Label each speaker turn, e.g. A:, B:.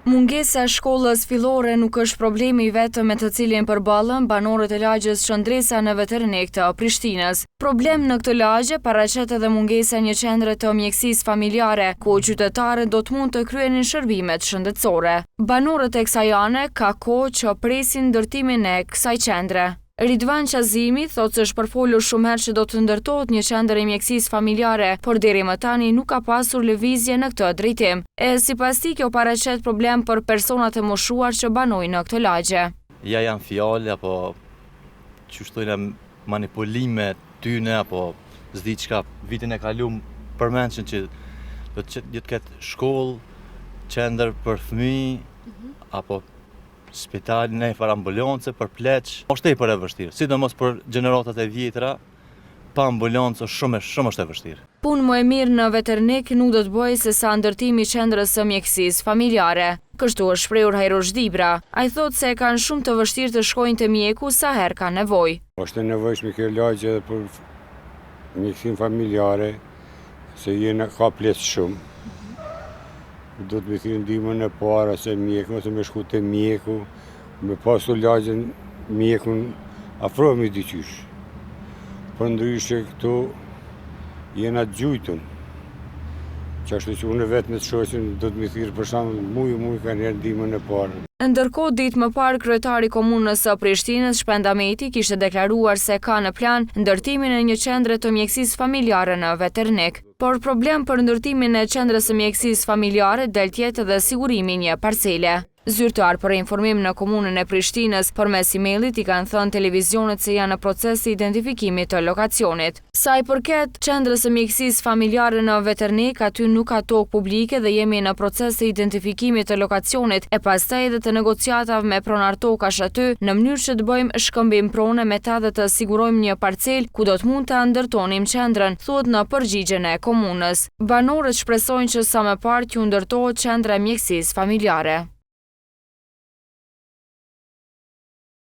A: Mungesa e shkollës fillore nuk është problemi vetëm me të cilin përballen banorët e lagjës Shëndresa në Veternik të Prishtinës. Problem në këtë lagje paraqet edhe mungesa e një qendre të mjekësisë familjare, ku qytetarët do të mund të kryenin shërbimet shëndetësore. Banorët e kësaj ane ka kohë që presin ndërtimin e kësaj qendre. Ridvan Qazimi thotë se është përfolur shumë herë që do të ndërtohet një qendër e mjekësisë familjare, por deri më tani nuk ka pasur lëvizje në këtë drejtim. Sipas tij kjo paraqet problem për personat e moshuar që banojnë në këtë lagje.
B: Ja janë fjalë apo çështojnë manipulime tyne apo s'di çka. Vitin e kaluar përmendshën që do të ketë shkollë, qendër për fëmijë apo spital, ne për ambulancë, për pleq. Është tepër e vështirë, sidomos për gjeneratat e vjetra, pa ambulancë shumë është e vështirë.
A: Punë më e mirë në Veternik nuk do të bëjë se sa ndërtimi i qendrës së mjekësisë familjare. Kështu është shprehur Hajrosh Dibra. Ai thotë se kanë shumë të vështirë të shkojnë te mjeku sa herë ka nevojë.
C: Është e nevojshme kjo lagje edhe për mjekësinë familjare, se ka pleq shumë. Do të më thirrë ndihmën e parë se mjeku ose më shku te mjeku, me pasu lagjen mjekun afrohemi diqysh. Por ndryshe këtu jena gjujtun. Qashtu që unë vetë me të shoqin do të më thirrë për shembull muj kanë herë ndihmën e parë.
A: Ndërkohë ditë më parë kryetari i komunës së Prishtinës Shpend Ahmeti kishte deklaruar se ka në plan ndërtimin e një qendre të mjekësisë familjare në Veternik. Por problem për ndërtimin e qendrës së mjekësisë familjare del tjetë dhe sigurimi i një parcele. Zyrtar për informim në komunën e Prishtinës përmes emailit i kanë thënë televizionet se janë në proces të identifikimit të lokacionit. Sa i përket qendrës së mjekësisë familjare në Veternik, aty nuk ka tokë publike dhe jemi në proces të identifikimit të lokacionit e pastaj edhe të negociatave me pronar tokash aty në mënyrë që të bëjmë shkëmbim prone me ta dhe të sigurojmë një parcel ku do të mund të ndërtonim qendrën, thuhet në përgjigjen e komunës. Banorët shpresojnë që sa më parë t'u ndërtohet qendra e mjekësisë familjare.